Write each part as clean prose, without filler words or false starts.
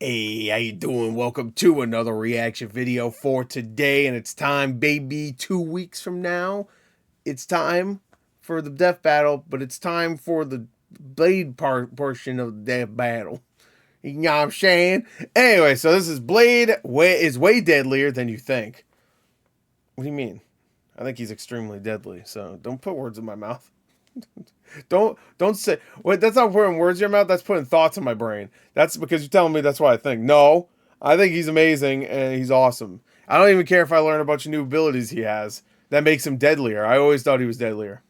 Hey, how you doing? Welcome to another reaction video for today, and it's time, baby. 2 weeks from now, it's time for the death battle, but it's time for the blade portion of the death battle. You know what I'm saying? Anyway, so this is Blade. Is way deadlier than you think. What do you mean? I think he's extremely deadly. So don't put words in my mouth. Don't say wait. That's not putting words in your mouth. That's putting thoughts in my brain. That's because you're telling me that's what I think. No, I think he's amazing and he's awesome. I don't even care if I learn a bunch of new abilities he has that makes him deadlier. I always thought he was deadlier.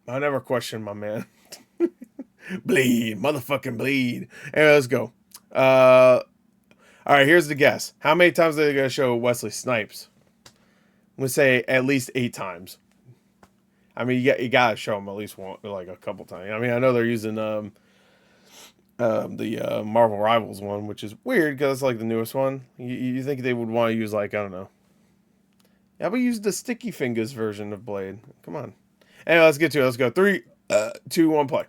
I never questioned my man. Bleed, motherfucking bleed. Anyway, let's go. All right. Here's the guess. How many times are they gonna show Wesley Snipes? I'm gonna say at least 8 times. I mean, you gotta show them at least one, like a couple times. I mean, I know they're using the Marvel Rivals one, which is weird because it's like the newest one. You think they would want to use like I don't know. How about use the Sticky Fingers version of Blade? Come on. Anyway, let's get to it. Let's go. 3, 2, 1, play.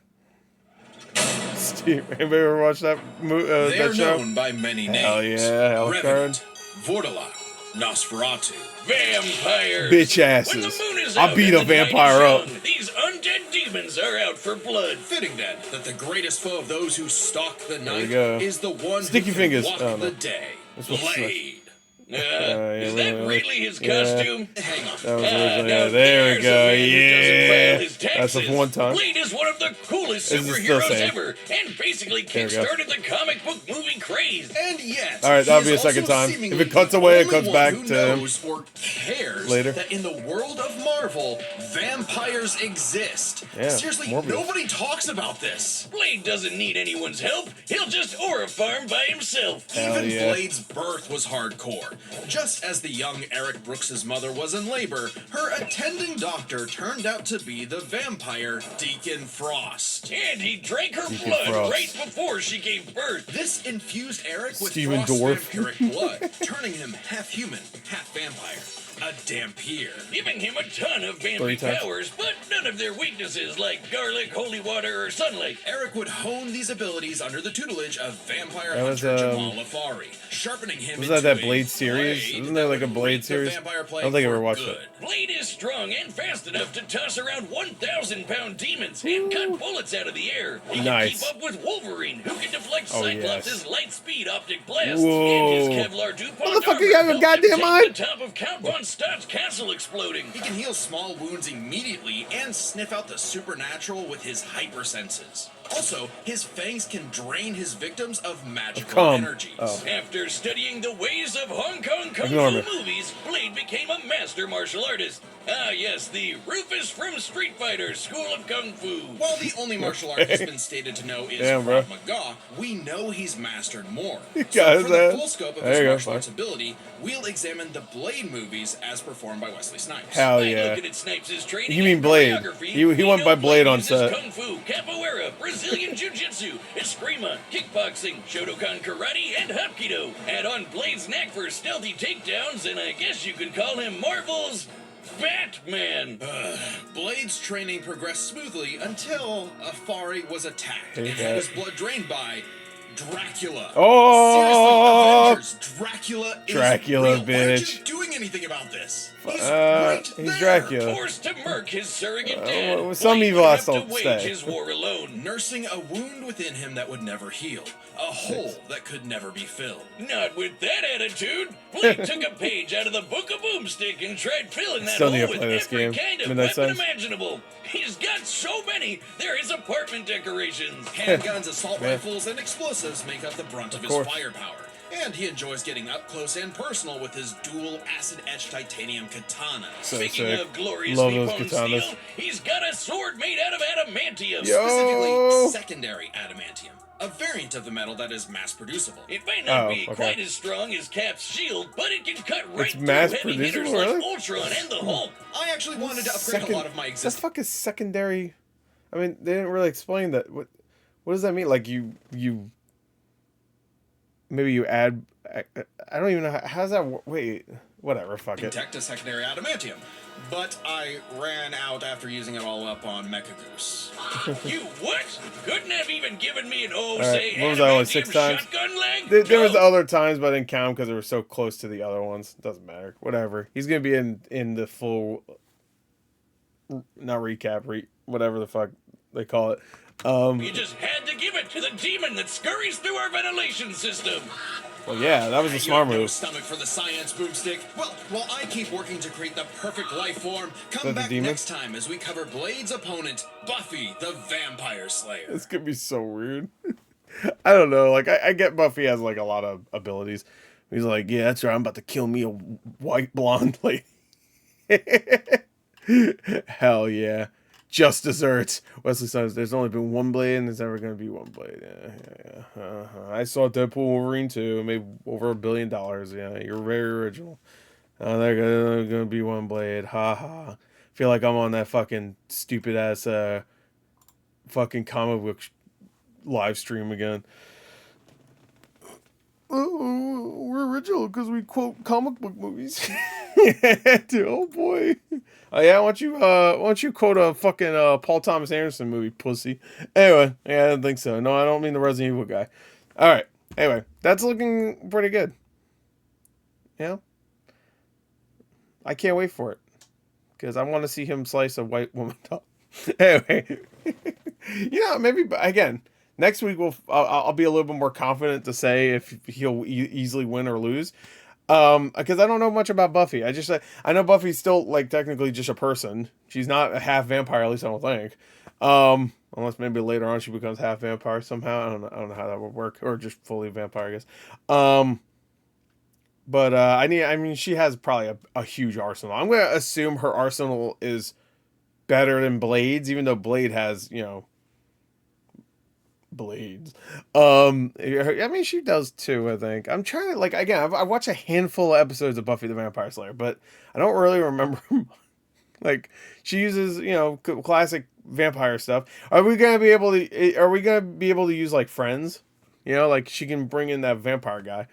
Steve, anybody ever watch that They are that show? known by many names. Hell yeah, Revenant, Vortolak, Nosferatu, vampires. Bitch asses. When the moon is out I beat and a the night vampire is up. young, these undead demons are out for blood. Fitting then that the greatest foe of those who stalk the night is the one Sticky who can Fingers. walk Oh, no. the day. Blade. Is yeah, that really his costume? Hang on. That was originally, there we go. Yeah, that's the one time. Blade is one of the coolest This is still superheroes same. ever, and basically kickstarted the comic book movie craze. And yet, all right, that'll be a second time. If it cuts away, it cuts back to him or cares later. That in the world of Marvel, vampires exist. Yeah, Seriously, Morbius. nobody talks about this. Blade doesn't need anyone's help. He'll just aura farm by himself. Even yeah. Blade's birth was hardcore. Just as the young Eric Brooks's mother was in labor, her attending doctor turned out to be the vampire Deacon Frost. And he drank her blood right before she gave birth. This infused Eric with Stephen Frost's Dorff. vampiric blood, turning him half human, half vampire. A Dampier, giving him a ton of vampy powers, but none of their weaknesses like garlic, holy water, or sunlight. Eric would hone these abilities under the tutelage of vampire hunter Jamal Lafari, sharpening him was into that Blade series? Isn't there like a Blade series? I don't think I ever watched it. Blade is strong and fast enough to toss around 1,000-pound demons and cut bullets out of the air. He can keep up with Wolverine, who can deflect Cyclops' light speed optic blast, and his Kevlar DuPont motherfucker, you have a goddamn mind? the top of Count Von Stott's castle exploding. He can heal small wounds immediately and sniff out the supernatural with his hypersenses. Also, his fangs can drain his victims of magical energies. After studying the ways of Hong Kong Kung Fu movies, Blade became a master martial artist. Ah, yes, the Rufus from Street Fighter School of Kung Fu. While the only martial art he's been stated to know is Krav Maga, we know he's mastered more. So for the full scope of his martial arts ability, we'll examine the Blade movies as performed by Wesley Snipes. Hell yeah. You mean Blade. He went by Blade on set. Kung Fu, Capoeira, Brazilian Jiu-Jitsu, Eskrima, Kickboxing, Shotokan Karate, and Hapkido. Add on Blade's knack for stealthy takedowns, and I guess you could call him Marvel's Batman. Blade's training progressed smoothly until Afari was attacked and had his blood drained by Dracula. Oh! Seriously, Avengers, Dracula is Dracula, real. bitch. Why aren't you doing anything about this? He's right he's there. Dracula. Forced to murk his surrogate dad. With some Blade evil would I have to don't wage stay. his war alone, nursing a wound within him that would never heal. A hole that could never be filled. Not with that attitude. Blade took a page out of the Book of Boomstick and tried filling that Still hole need to with play this every game. kind of Midnight weapon Suns. imaginable. He's got so many, they're his apartment decorations. Handguns, assault rifles, and explosives make up the brunt of his firepower. And he enjoys getting up close and personal with his dual acid-etched titanium katana. Speaking of glorious Nippon steel, he's got a sword made out of adamantium. Specifically, secondary adamantium. A variant of the metal that is mass-producible. It may not be quite as strong as Cap's shield, but it can cut right through heavy hitters like Ultron and the Hulk. I actually wanted to upgrade a lot of my existing... The fuck is secondary? I mean, they didn't really explain that. What does that mean? Like, you maybe you add. I don't even know how's that. Wait, whatever. Fuck it. Tech to secondary adamantium. But I ran out after using it all up on Mecha Goose. You what? Couldn't have even given me an Right. What was that, only 6 times? Shotgun leg? There was the other times, but I didn't count because they were so close to the other ones. Doesn't matter. Whatever. He's gonna be in the full, not recap, whatever the fuck they call it. You just had to give it to the demon that scurries through our ventilation system. Well, yeah, that was a smart move. No stomach for the science boomstick. Well, while I keep working to create the perfect life form, come back next time as we cover Blade's opponent, Buffy the Vampire Slayer. This could be so weird. I don't know. Like, I get Buffy has like a lot of abilities. He's like, yeah, that's right. I'm about to kill me a white blonde lady. Hell yeah. Just desserts. Wesley says there's only been one Blade and there's never going to be one Blade. Yeah. I saw Deadpool Wolverine too. Made over $1 billion. Yeah, you're very original. There's going to be one Blade. Ha ha. Feel like I'm on that fucking stupid ass fucking comic book live stream again. Oh, we're original because we quote comic book movies. Yeah, dude, oh boy. Yeah, why don't you quote a fucking Paul Thomas Anderson movie, pussy? Anyway, yeah, I don't think so. No, I don't mean the Resident Evil guy. All right. Anyway, that's looking pretty good. Yeah. I can't wait for it because I want to see him slice a white woman top. Anyway, maybe again. Next week I'll be a little bit more confident to say if he'll easily win or lose, because I don't know much about Buffy. I know Buffy's still like technically just a person. She's not a half vampire, at least I don't think. Unless maybe later on she becomes half vampire somehow. I don't know how that would work, or just fully vampire, I guess. But I mean, she has probably a huge arsenal. I'm gonna assume her arsenal is better than Blade's, even though Blade has blades. I mean, she does too, I think. I'm trying to, like, again, I've watched a handful of episodes of Buffy the Vampire Slayer, but I don't really remember. Like, she uses, classic vampire stuff. Are we gonna be able to use, like, friends? Like, she can bring in that vampire guy,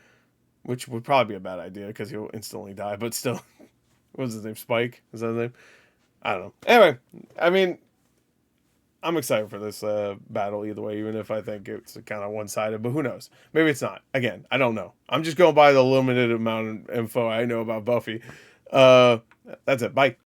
which would probably be a bad idea because he'll instantly die, but still. What's his name? Spike? Is that his name? I don't know. Anyway, I mean, I'm excited for this battle either way, even if I think it's kind of one-sided, but who knows? Maybe it's not. Again, I don't know. I'm just going by the limited amount of info I know about Buffy. That's it. Bye.